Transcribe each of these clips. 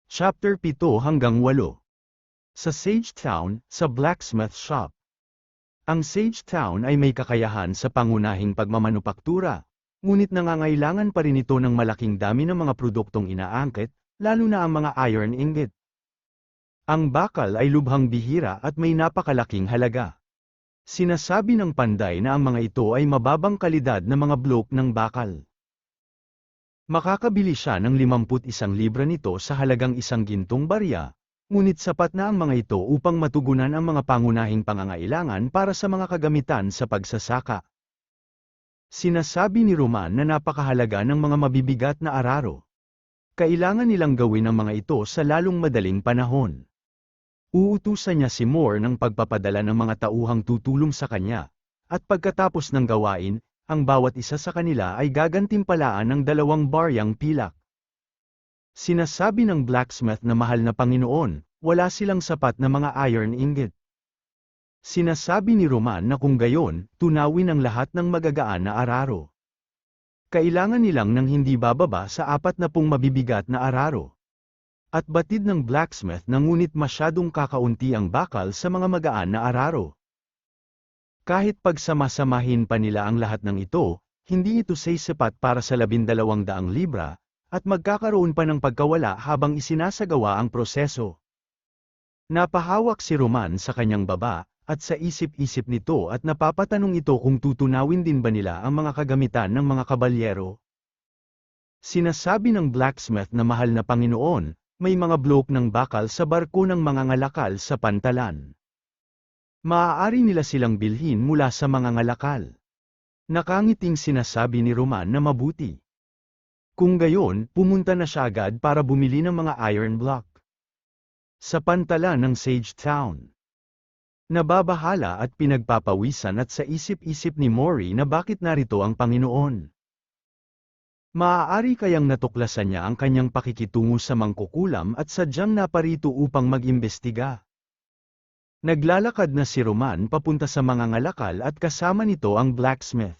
Chapter 7-8. Sa Sage Town, sa blacksmith shop. Ang Sage Town ay may kakayahan sa pangunahing pagmamanupaktura, ngunit nangangailangan pa rin ito ng malaking dami ng mga produktong inaangkit, lalo na ang mga iron ingot. Ang bakal ay lubhang bihira at may napakalaking halaga. Sinasabi ng panday na ang mga ito ay mababang kalidad na mga bloke ng bakal. Makakabili siya ng 51 libra nito sa halagang 1 gintong barya, ngunit sapat na ang mga ito upang matugunan ang mga pangunahing pangangailangan para sa mga kagamitan sa pagsasaka. Sinasabi ni Roman na napakahalaga ng mga mabibigat na araro. Kailangan nilang gawin ang mga ito sa lalong madaling panahon. Uutusan niya si Moore ng pagpapadala ng mga tauhang tutulong sa kanya, at pagkatapos ng gawain, ang bawat isa sa kanila ay gagantimpalaan ng 2 baryang pilak. Sinasabi ng blacksmith na mahal na Panginoon, wala silang sapat na mga iron ingot. Sinasabi ni Roman na kung gayon, tunawin ang lahat ng magagaan na araro. Kailangan nilang ng hindi bababa sa 40 mabibigat na araro. At batid ng blacksmith na ngunit masyadong kakaunti ang bakal sa mga magaan na araro. Kahit pagsamasamahin pa nila ang lahat ng ito, hindi ito sapat para sa 1200 libra, at magkakaroon pa ng pagkawala habang isinasagawa ang proseso. Napahawak si Roman sa kanyang baba, at sa isip-isip nito at napapatanong ito kung tutunawin din ba nila ang mga kagamitan ng mga kabalyero. Sinasabi ng blacksmith na mahal na Panginoon, may mga bloke ng bakal sa barko ng mga ngalakal sa pantalan. Maaari nila silang bilhin mula sa mga ngalakal. Nakangiting sinasabi ni Roman na mabuti. Kung gayon, pumunta na siya agad para bumili ng mga iron block. Sa pantalan ng Sage Town. Nababahala at pinagpapawisan at sa isip-isip ni Maury na bakit narito ang Panginoon. Maaari kayang natuklasan niya ang kanyang pakikitungo sa mangkukulam at sadyang naparito upang mag-imbestiga. Naglalakad na si Roman papunta sa mga ngalakal at kasama nito ang blacksmith.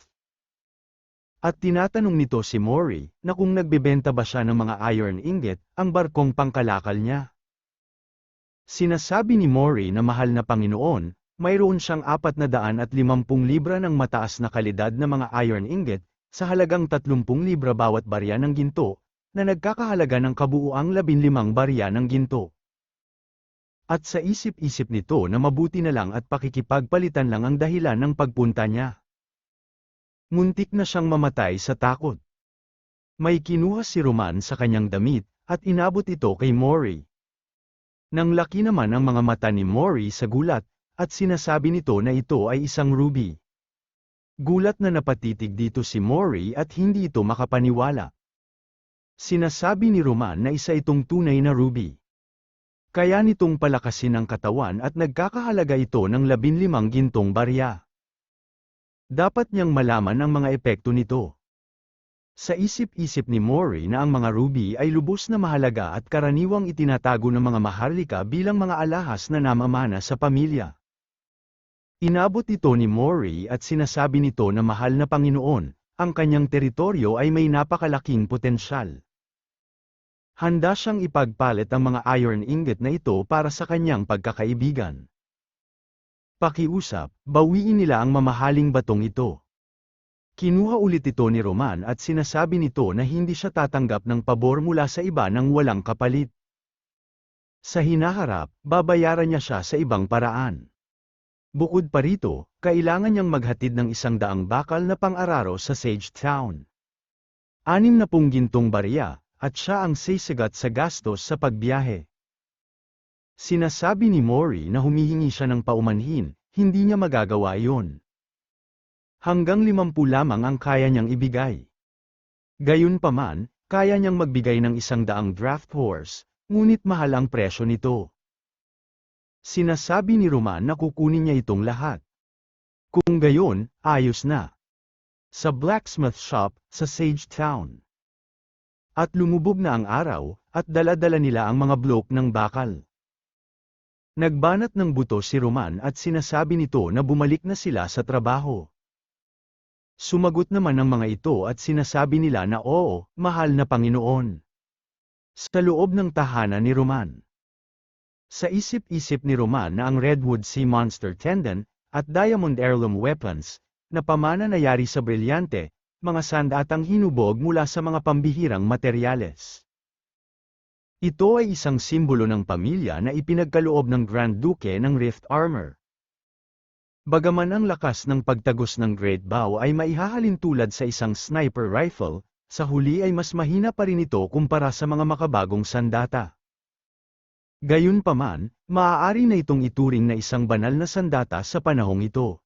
At tinatanong nito si Maury na kung nagbebenta ba siya ng mga iron ingot, ang barkong pangkalakal niya. Sinasabi ni Maury na mahal na Panginoon, mayroon siyang 450 libra ng mataas na kalidad na mga iron ingot, sa halagang 30 libra bawat barya ng ginto, na nagkakahalaga ng kabuuang 15 barya ng ginto. At sa isip-isip nito na mabuti na lang at pakikipagpalitan lang ang dahilan ng pagpunta niya. Muntik na siyang mamatay sa takot. May kinuha si Roman sa kanyang damit, at inabot ito kay Maury. Nang laki naman ang mga mata ni Maury sa gulat, at sinasabi nito na ito ay isang ruby. Gulat na napatitig dito si Maury at hindi ito makapaniwala. Sinasabi ni Roman na isa itong tunay na ruby. Kaya nitong palakasin ang katawan at nagkakahalaga ito ng 15 gintong barya. Dapat niyang malaman ang mga epekto nito. Sa isip-isip ni Maury na ang mga ruby ay lubos na mahalaga at karaniwang itinatago ng mga maharlika bilang mga alahas na namamana sa pamilya. Inabot ito ni Maury at sinasabi nito na mahal na Panginoon, ang kanyang teritoryo ay may napakalaking potensyal. Handa siyang ipagpalit ang mga iron ingot na ito para sa kanyang pagkakaibigan. Pakiusap, bawiin nila ang mamahaling batong ito. Kinuha ulit ito ni Roman at sinasabi nito na hindi siya tatanggap ng pabor mula sa iba nang walang kapalit. Sa hinaharap, babayaran niya siya sa ibang paraan. Bukod pa rito, kailangan niyang maghatid ng 100 bakal na pang-araro sa Sage Town. 60 gintong barya, at siya ang sasagot sa gastos sa pagbiyahe. Sinasabi ni Maury na humihingi siya ng paumanhin, hindi niya magagawa iyon. Hanggang 50 lamang ang kaya niyang ibigay. Gayunpaman, kaya niyang magbigay ng 100 draft horse, ngunit mahal ang presyo nito. Sinasabi ni Roman na kukunin niya itong lahat. Kung gayon, ayos na. Sa blacksmith shop, sa Sage Town. At lumubog na ang araw, at dala-dala nila ang mga bloke ng bakal. Nagbanat ng buto si Roman at sinasabi nito na bumalik na sila sa trabaho. Sumagot naman ang mga ito at sinasabi nila na oo, mahal na Panginoon. Sa loob ng tahanan ni Roman. Sa isip-isip ni Roman na ang Redwood Sea Monster Tendon at Diamond Heirloom Weapons, na pamana na yari sa brilyante, mga sandatang hinubog mula sa mga pambihirang materyales. Ito ay isang simbolo ng pamilya na ipinagkaloob ng Grand Duke ng Rift Armor. Bagaman ang lakas ng pagtagos ng Great Bow ay maihahalin tulad sa isang sniper rifle, sa huli ay mas mahina pa rin ito kumpara sa mga makabagong sandata. Gayunpaman, maaari na itong ituring na isang banal na sandata sa panahong ito.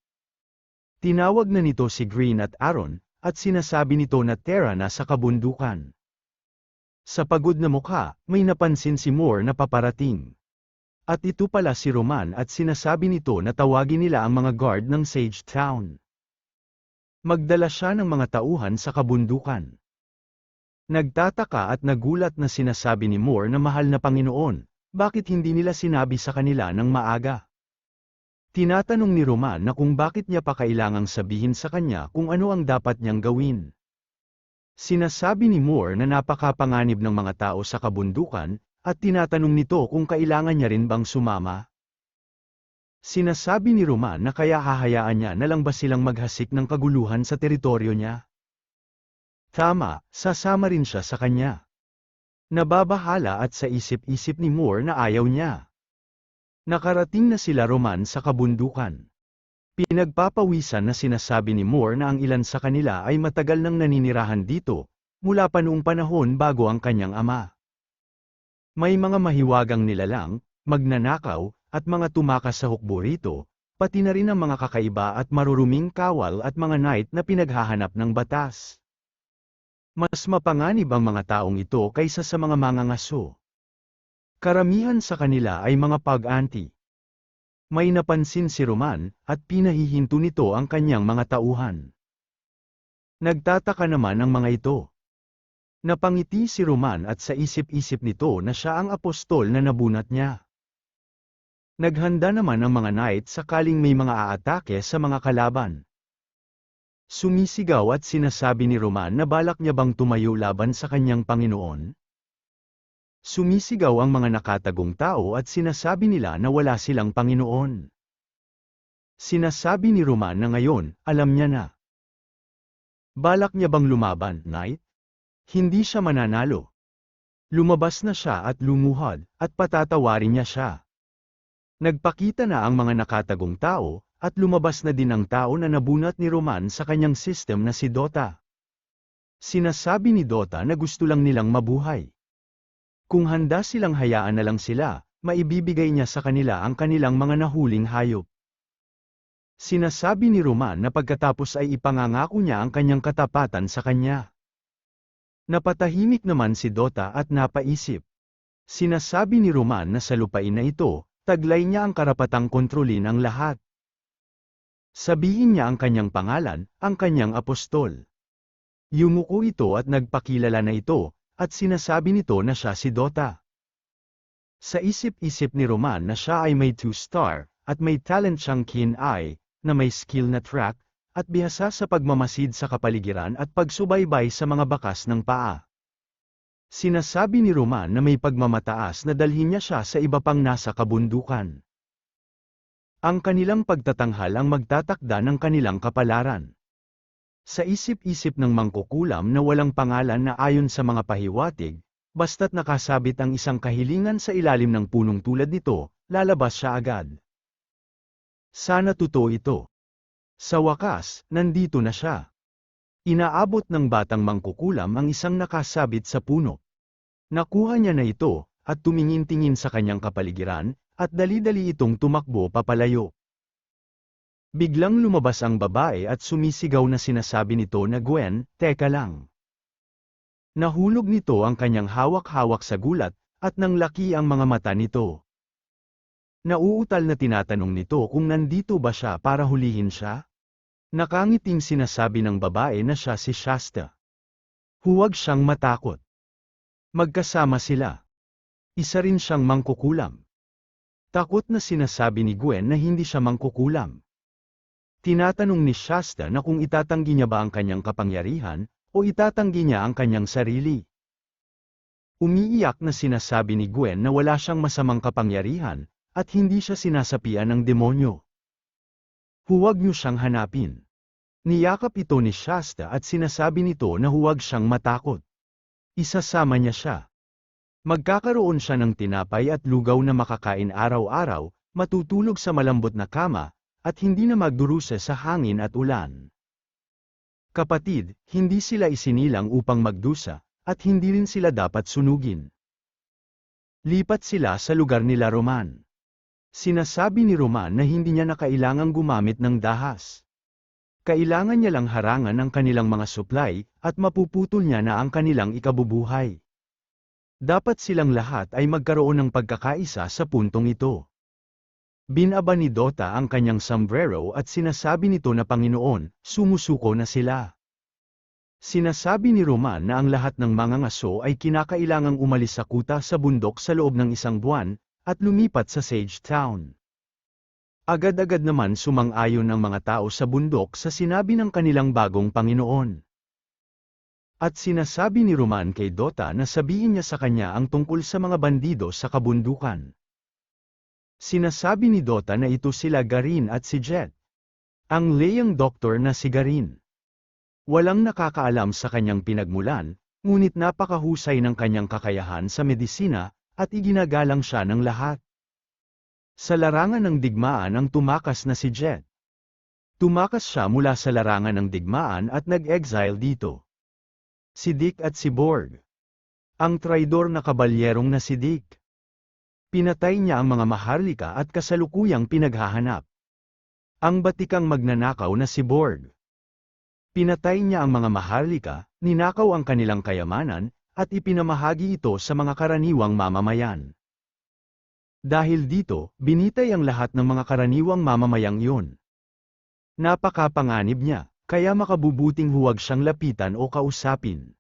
Tinawag na nito si Green at Aaron, at sinasabi nito na Terra na sa kabundukan. Sa pagod na mukha, may napansin si Moore na paparating. At ito pala si Roman at sinasabi nito na tawagin nila ang mga guard ng Sage Town. Magdala siya ng mga tauhan sa kabundukan. Nagtataka at nagulat na sinasabi ni Moore na mahal na Panginoon, bakit hindi nila sinabi sa kanila ng maaga? Tinatanong ni Roman na kung bakit niya pa kailangang sabihin sa kanya kung ano ang dapat niyang gawin. Sinasabi ni Moore na napakapanganib ng mga tao sa kabundukan, at tinatanong nito kung kailangan niya rin bang sumama. Sinasabi ni Roman na kaya hahayaan niya na lang ba silang maghasik ng kaguluhan sa teritoryo niya. Tama, sasama rin siya sa kanya. Nababahala at sa isip-isip ni Moore na ayaw niya. Nakarating na sila Roman sa kabundukan. Pinagpapawisan na sinasabi ni Moore na ang ilan sa kanila ay matagal nang naninirahan dito, mula pa noong panahon bago ang kanyang ama. May mga mahiwagang nilalang, magnanakaw, at mga tumakas sa hukbo rito, pati na rin ang mga kakaiba at maruruming kawal at mga knight na pinaghahanap ng batas. Mas mapanganib ang mga taong ito kaysa sa mga mangangaso. Karamihan sa kanila ay mga pag-anti. May napansin si Roman, at pinahihinto nito ang kanyang mga tauhan. Nagtataka naman ang mga ito. Napangiti si Roman at sa isip-isip nito na siya ang apostol na nabunat niya. Naghanda naman ang mga knight sakaling may mga aatake sa mga kalaban. Sumisigaw at sinasabi ni Roman na balak niya bang tumayo laban sa kanyang Panginoon? Sumisigaw ang mga nakatagong tao at sinasabi nila na wala silang Panginoon. Sinasabi ni Roman na ngayon, alam niya na. Balak niya bang lumaban, knight? Hindi siya mananalo. Lumabas na siya at lumuhod, at patatawarin niya siya. Nagpakita na ang mga nakatagong tao, at lumabas na din ang tao na nabunat ni Roman sa kanyang system na si Dota. Sinasabi ni Dota na gusto lang nilang mabuhay. Kung handa silang hayaan na lang sila, maibibigay niya sa kanila ang kanilang mga nahuling hayop. Sinasabi ni Roman na pagkatapos ay ipangangako niya ang kanyang katapatan sa kanya. Napatahimik naman si Dota at napaisip. Sinasabi ni Roman na sa lupain na ito, taglay niya ang karapatang kontrolin ang lahat. Sabihin niya ang kanyang pangalan, ang kanyang apostol. Yumuko ito at nagpakilala na ito, at sinasabi nito na siya si Dota. Sa isip-isip ni Roman na siya ay may 2-star, at may talent siyang keen eye, na may skill na track, at bihasa sa pagmamasid sa kapaligiran at pagsubaybay sa mga bakas ng paa. Sinasabi ni Roman na may pagmamataas na dalhin niya siya sa iba pang nasa kabundukan. Ang kanilang pagtatanghal ang magtatakda ng kanilang kapalaran. Sa isip-isip ng mangkukulam na walang pangalan na ayon sa mga pahiwatig, basta't nakasabit ang isang kahilingan sa ilalim ng punong tulad nito, lalabas siya agad. Sana totoo ito. Sa wakas, nandito na siya. Inaabot ng batang mangkukulam ang isang nakasabit sa puno. Nakuha niya na ito, at tumingin-tingin sa kanyang kapaligiran, at dali-dali itong tumakbo papalayo. Biglang lumabas ang babae at sumisigaw na sinasabi nito na Gwen, teka lang. Nahulog nito ang kanyang hawak-hawak sa gulat, at nanglaki ang mga mata nito. Nauutal na tinatanong nito kung nandito ba siya para hulihin siya? Nakangiting sinasabi ng babae na siya si Shasta. Huwag siyang matakot. Magkasama sila. Isa rin siyang mangkukulam. Takot na sinasabi ni Gwen na hindi siya mangkukulam. Tinatanong ni Shasta na kung itatanggi niya ba ang kanyang kapangyarihan, o itatanggi niya ang kanyang sarili. Umiiyak na sinasabi ni Gwen na wala siyang masamang kapangyarihan, at hindi siya sinasapian ng demonyo. Huwag niyo siyang hanapin. Niyakap ito ni Shasta at sinasabi nito na huwag siyang matakot. Isasama niya siya. Magkakaroon siya ng tinapay at lugaw na makakain araw-araw, matutulog sa malambot na kama, at hindi na magdurusa sa hangin at ulan. Kapatid, hindi sila isinilang upang magdusa, at hindi rin sila dapat sunugin. Lipat sila sa lugar nila Roman. Sinasabi ni Roman na hindi niya na kailangang gumamit ng dahas. Kailangan niya lang harangan ang kanilang mga supply, at mapuputol niya na ang kanilang ikabubuhay. Dapat silang lahat ay magkaroon ng pagkakaisa sa puntong ito. Binaba ni Dota ang kanyang sombrero at sinasabi nito na Panginoon, sumusuko na sila. Sinasabi ni Roman na ang lahat ng mga ngaso ay kinakailangang umalis sa kuta sa bundok sa loob ng 1 buwan, at lumipat sa Sage Town. Agad-agad naman sumang-ayon ang mga tao sa bundok sa sinabi ng kanilang bagong Panginoon. At sinasabi ni Roman kay Dota na sabihin niya sa kanya ang tungkol sa mga bandido sa kabundukan. Sinasabi ni Dota na ito sila Garin at si Jet. Ang leyang doktor na si Garin. Walang nakakaalam sa kanyang pinagmulan, ngunit napakahusay ng kanyang kakayahan sa medisina, at iginagalang siya ng lahat. Sa larangan ng digmaan ang tumakas na si Jet. Tumakas siya mula sa larangan ng digmaan at nag-exile dito. Si Dick at si Borg. Ang traidor na kabalyerong na si Dick. Pinatay niya ang mga maharlika at kasalukuyang pinaghahanap. Ang batikang magnanakaw na si Borg. Pinatay niya ang mga maharlika, ninakaw ang kanilang kayamanan, at ipinamahagi ito sa mga karaniwang mamamayan. Dahil dito, binitay ang lahat ng mga karaniwang mamamayang iyon. Napakapanganib niya, kaya makabubuting huwag siyang lapitan o kausapin.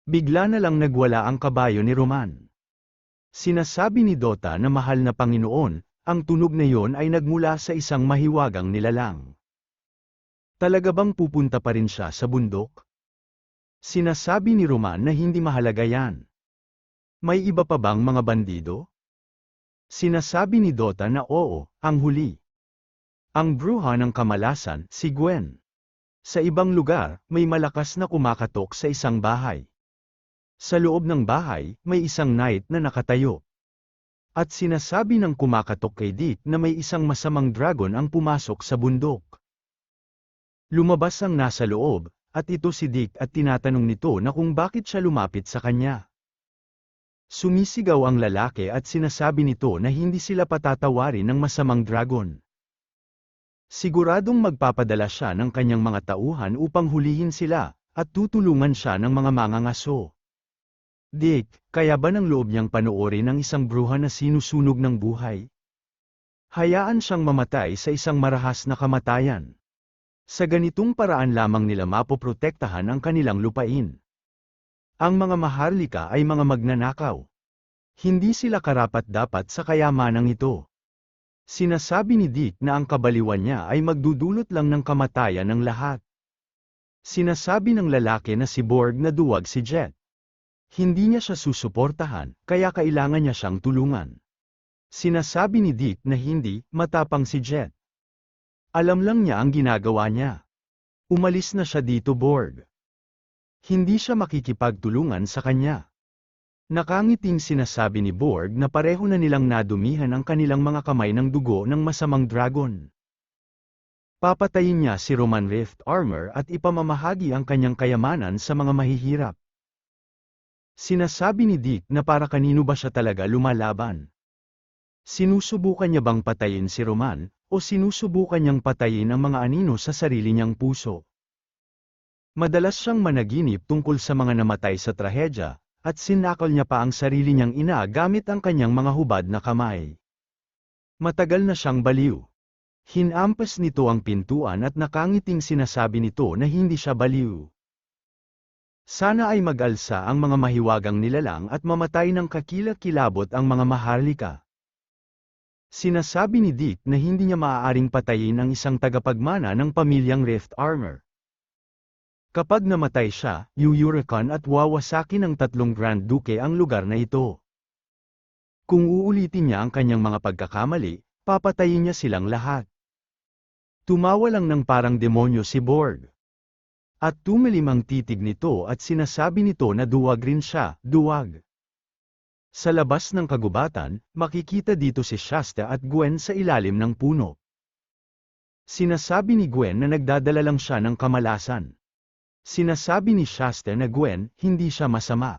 Bigla na lang nagwala ang kabayo ni Roman. Sinasabi ni Dota na mahal na Panginoon, ang tunog na iyon ay nagmula sa isang mahiwagang nilalang. Talaga bang pupunta pa rin siya sa bundok? Sinasabi ni Roman na hindi mahalaga yan. May iba pa bang mga bandido? Sinasabi ni Dota na oo, ang huli. Ang bruha ng kamalasan, si Gwen. Sa ibang lugar, may malakas na kumakatok sa isang bahay. Sa loob ng bahay, may isang knight na nakatayo. At sinasabi ng kumakatok kay Dick na may isang masamang dragon ang pumasok sa bundok. Lumabas ang nasa loob, at ito si Dick at tinatanong nito na kung bakit siya lumapit sa kanya. Sumisigaw ang lalaki at sinasabi nito na hindi sila patatawarin ng masamang dragon. Siguradong magpapadala siya ng kanyang mga tauhan upang hulihin sila, at tutulungan siya ng mga mangangaso. Dick, kaya ba ng loob niyang panoorin ang isang bruha na sinusunog ng buhay? Hayaan siyang mamatay sa isang marahas na kamatayan. Sa ganitong paraan lamang nila mapoprotektahan ang kanilang lupain. Ang mga maharlika ay mga magnanakaw. Hindi sila karapat-dapat sa kayamanang ito. Sinasabi ni Dick na ang kabaliwan niya ay magdudulot lang ng kamatayan ng lahat. Sinasabi ng lalaki na si Borg na duwag si Jet. Hindi niya siya susuportahan, kaya kailangan niya siyang tulungan. Sinasabi ni Dick na hindi, matapang si Jet. Alam lang niya ang ginagawa niya. Umalis na siya dito Borg. Hindi siya makikipagtulungan sa kanya. Nakangiting sinasabi ni Borg na pareho na nilang nadumihan ang kanilang mga kamay ng dugo ng masamang dragon. Papatayin niya si Roman Rift Armor at ipamamahagi ang kanyang kayamanan sa mga mahihirap. Sinasabi ni Dick na para kanino ba siya talaga lumalaban. Sinusubukan niya bang patayin si Roman, o sinusubukan niyang patayin ang mga anino sa sarili niyang puso? Madalas siyang managinip tungkol sa mga namatay sa trahedya, at sinakal niya pa ang sarili niyang ina gamit ang kanyang mga hubad na kamay. Matagal na siyang baliw. Hinampas nito ang pintuan at nakangiting sinasabi nito na hindi siya baliw. Sana ay mag-alsa ang mga mahiwagang nilalang at mamatay ng kakilakilabot ang mga maharlika. Sinasabi ni Dick na hindi niya maaaring patayin ang isang tagapagmana ng pamilyang Rift Armor. Kapag namatay siya, Yuyurakan at Wawasaki ng tatlong Grand Duke ang lugar na ito. Kung uulitin niya ang kanyang mga pagkakamali, papatayin niya silang lahat. Tumawa lang ng parang demonyo si Borg. At tumilim ang titig nito at sinasabi nito na duwag rin siya, duwag. Sa labas ng kagubatan, makikita dito si Shasta at Gwen sa ilalim ng puno. Sinasabi ni Gwen na nagdadala lang siya ng kamalasan. Sinasabi ni Shasta na Gwen, hindi siya masama.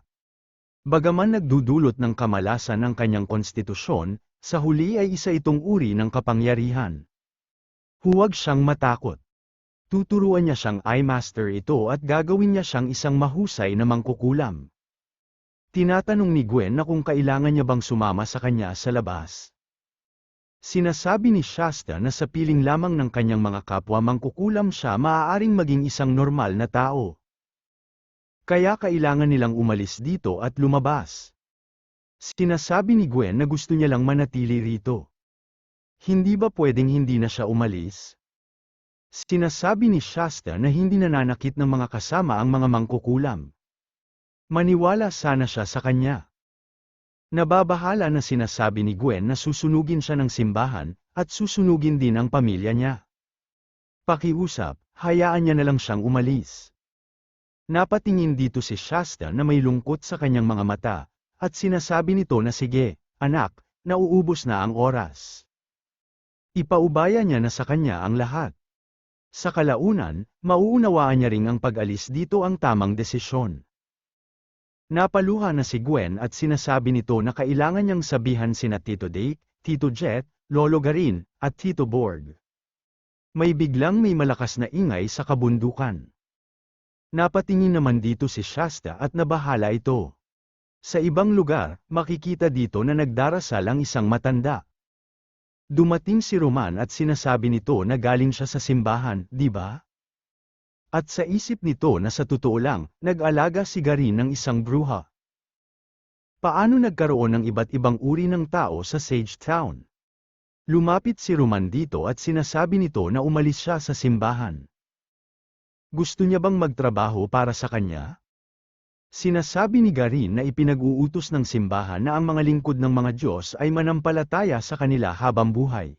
Bagaman nagdudulot ng kamalasan ang kanyang konstitusyon, sa huli ay isa itong uri ng kapangyarihan. Huwag siyang matakot. Tuturuan niya siyang i-master ito at gagawin niya siyang isang mahusay na mangkukulam. Tinatanong ni Gwen na kung kailangan niya bang sumama sa kanya sa labas. Sinasabi ni Shasta na sa piling lamang ng kanyang mga kapwa mangkukulam siya maaaring maging isang normal na tao. Kaya kailangan nilang umalis dito at lumabas. Sinasabi ni Gwen na gusto niya lang manatili rito. Hindi ba pwedeng hindi na siya umalis? Sinasabi ni Shasta na hindi nananakit ng mga kasama ang mga mangkukulam. Maniwala sana siya sa kanya. Nababahala na sinasabi ni Gwen na susunugin siya ng simbahan, at susunugin din ang pamilya niya. Pakiusap, hayaan niya na lang siyang umalis. Napatingin dito si Shasta na may lungkot sa kanyang mga mata, at sinasabi nito na sige, anak, nauubos na ang oras. Ipaubaya niya na sa kanya ang lahat. Sa kalaunan, mauunawaan niya ring ang pag-alis dito ang tamang desisyon. Napaluha na si Gwen at sinasabi nito na kailangan niyang sabihan sina Tito Dake, Tito Jet, Lolo Garin, at Tito Borg. May biglang may malakas na ingay sa kabundukan. Napatingin naman dito si Shasta at nabahala ito. Sa ibang lugar, makikita dito na nagdarasal ang isang matanda. Dumating si Roman at sinasabi nito na galing siya sa simbahan, di ba? At sa isip nito na sa totoo lang, nag-alaga si Garin ng isang bruha. Paano nagkaroon ng iba't ibang uri ng tao sa Sage Town? Lumapit si Roman dito at sinasabi nito na umalis siya sa simbahan. Gusto niya bang magtrabaho para sa kanya? Sinasabi ni Garin na ipinag-uutos ng simbahan na ang mga lingkod ng mga Diyos ay manampalataya sa kanila habang buhay.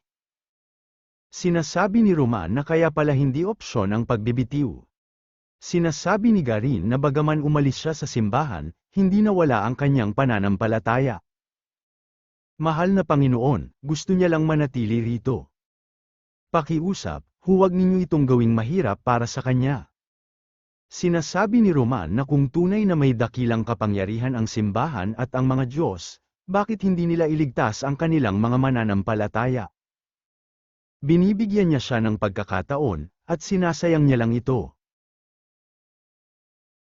Sinasabi ni Roman na kaya pala hindi opsyon ang pagbibitiw. Sinasabi ni Garin na bagaman umalis siya sa simbahan, hindi nawala ang kanyang pananampalataya. Mahal na Panginoon, gusto niya lang manatili rito. Pakiusap, huwag ninyo itong gawing mahirap para sa kanya. Sinasabi ni Roman na kung tunay na may dakilang kapangyarihan ang simbahan at ang mga Diyos, bakit hindi nila iligtas ang kanilang mga mananampalataya? Binibigyan niya siya ng pagkakataon, at sinasayang niya lang ito.